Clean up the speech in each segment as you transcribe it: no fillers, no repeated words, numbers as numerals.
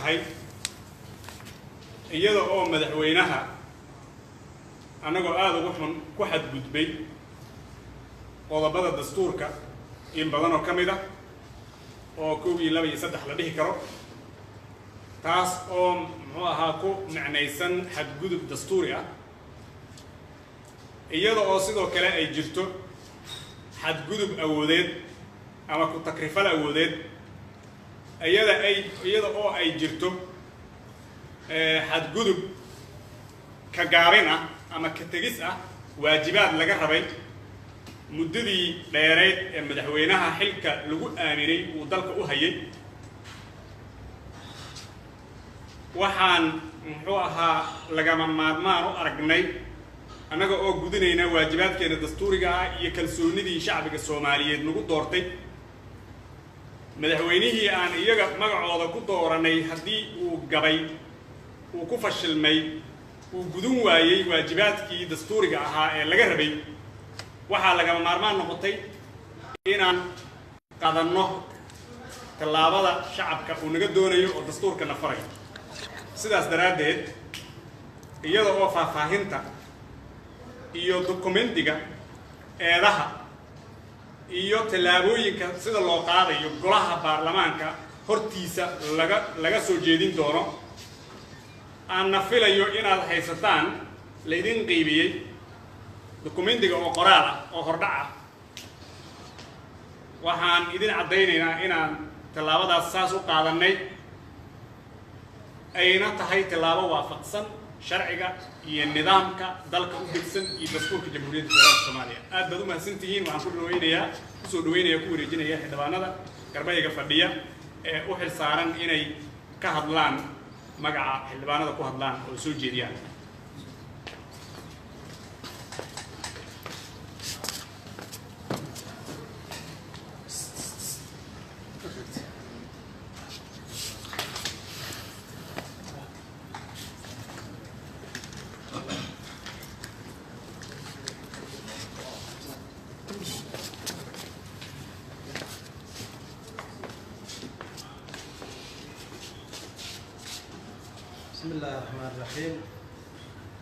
tahay iyada oo madaxweynaha anagoo aad ugu xun ku xadgudbay qodobada dastuurka in badan oo kamid ah oo 1 iyo 2 iyo 3 la dhihi karo taas oo muxuu ahaa ku macnaysan xadgudub dastuuri ah iyada oo sidoo kale ay jirto xadgudub awoodeed ama ku takrifal awoodeed iyada oo ay jirto xadgudub ka gaabin ah ama ka tegis ah waajibaad laga rabay muddadii dheereed ee madaxweynaha xilka lagu aaminay uu dalka u hayay waxaan muxuu ahaa lagama maarmaan u aragnay annaga oo gudinayna waajibaadkeena dastuuriga ah iyo kalsoonidii shacbiga Soomaaliyeed nagu doortay madaxweynihii aan iyaga magacooda ku dooranay haddii uu gabay uu ku fashilmay uu gudun waayay waajibaadkii dastuuriga ahaa ee laga rabay waxaa lagama maarmaan noqotay inaan qadanno tallaabada shacabka uu naga doonayo oo dastuurka na faray sidaas daraaddeed iyada oo faahfaahinta iyo dokumentiga eedaha iyo tallaabooyinka sida loo qaadayo golaha baarlamaanka hortiisa laga soo jeedin doono aan filayo inaad haysataan laydin qiibiyay dokumentiga oo qoraal ah oo hordhac ah waxaan idin cadaynaynaa inaan tallaabadaas saas u qaadanay ayna tahay tallaabo waafaqsan sharciga iyo nidaamka dalka u degsan iyo dastuurka jamhuuriyadda federaalka Soomaaliya aad baad u mahadsantihiin waxaan ku dhaweynayaa ku wareejinayaa xildhibaanada garbayga fadhiya ee u xil saaran inay ka hadlaan magaca xildhibaanada ku hadlaan oo soo jeediyaan بسم الله الرحمن الرحيم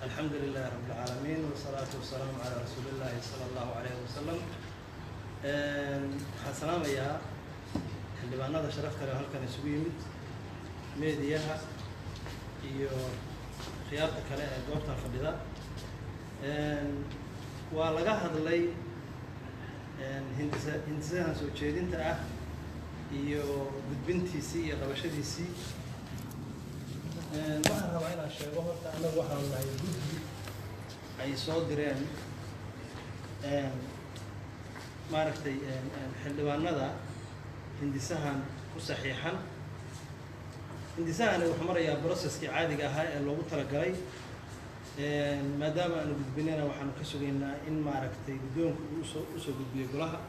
الحمد لله رب العالمين والصلاة والسلام على رسول الله صلى الله عليه وسلم حسنا يا اللي بعنا شرفت له هالكن سويمت ميدياها iyo khiyaarta kale ee goobta fadhida waa laga hadlay hindisaha soo jeedinta ah iyo gudbintiisii iyo qabashadiisii waxaan rabaa inaan sheego horta anagu waxaan nahay guddi ay soo direen maaragtay xildhibaanada hindisahan ku saxiixan hindisahan wuxuu marayaa processkii caadiga ahaa ee loogu talagalay maadaama aanu gudbinayna waxaanu ka sugaynaa in maaragtay guddoonku uu soo gudbiyo golaha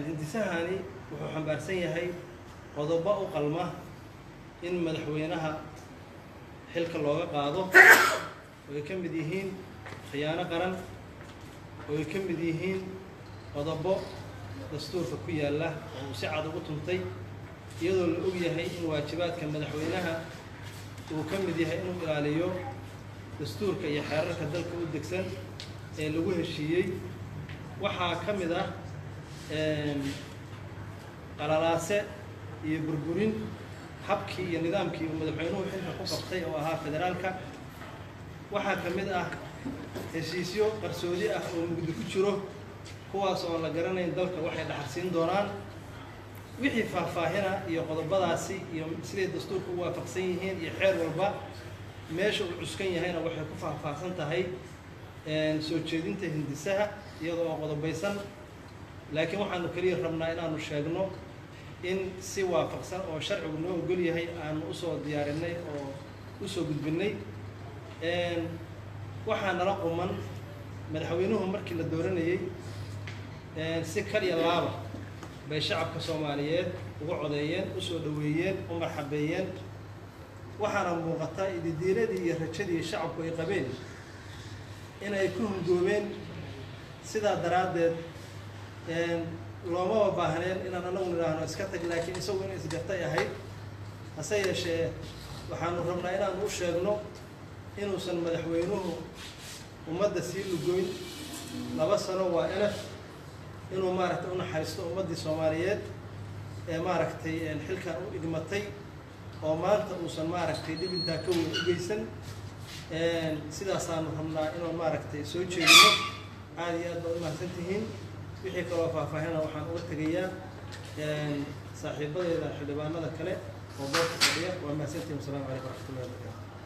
hindisahani wuxuu xambaarsan yahay qodobo u qalma in madaxweynaha xilka looga qaado oo ay ka mid yihiin khiyaano qaran oo ay ka mid yihiin qodobo dastuurka ku yaalla oo uu si cad ugu tuntay iyadoo la og yahay in waajibaadka madaxweynaha uu ka mid yahay inuu ilaaliyo dastuurka iyo xeerarka dalka u degsan ee lagu heshiiyey waxaa ka mid ah qalalaase iyo burburin habkii iyo nidaamkii uu madaxweynuhu xilka ku qabtay oo ahaa federaalka waxaa ka mid ah heshiisyo qarsoodi ah oo mugdi ku jiro kuwaas oo la garanayn dalka waxay dhaxarsiin doonaan wixii faahfaahina iyo qodobadaasi iyo siday dastuurka u waafaqsan yihiin iyo xeer walba meesha uu cuskan yahayna waxay ku faahfaahsan tahay soo jeedinta hindisaha iyadoo oo qodobaysan laakiin waxaanu kaliya rabnaa inaanu sheegno in si waafaqsan oo sharcigu noo ogol yahay aanu usoo diyaarinay oo usoo gudbinay waxaa nala quman madaxweynuhu markii la dooranayay si kaliya laaba bay shacabka Soomaaliyeed ugu codeeyeen usoo dhaweeyeen u marxabeeyeen waxaana muuqata ididiiradii iyo rajadii shacabku ay qabeen inay ku hungoobeen sidaa daraaddeed looma baahneen inaan anagu niraahno iska tag laakiin isagu inay isgartay ahayd hase yeeshee waxaanu rabnaa inaanu u sheegno inuusan madaxweynuhu ummadda sii lugoyn 2 sano waa elef inuu maaragtay u naxariisto ummaddii Soomaaliyeed ee maaragtay xilkan u igmatay oo maanta uusan maaragtay dib intaa ka weyn u geysan sidaasaanu rabnaa inuu maaragtay soo jeedino aad iyo aad baad u mahadsantihiin wixii kaloo faahfaahina waxaan uga tegayaa saaxiibadeeda xildhibaanada kale oo boorka fadhiya waa mahadsantihiin. Assalaamu calaykum waraxmatullahi wabarakaatu.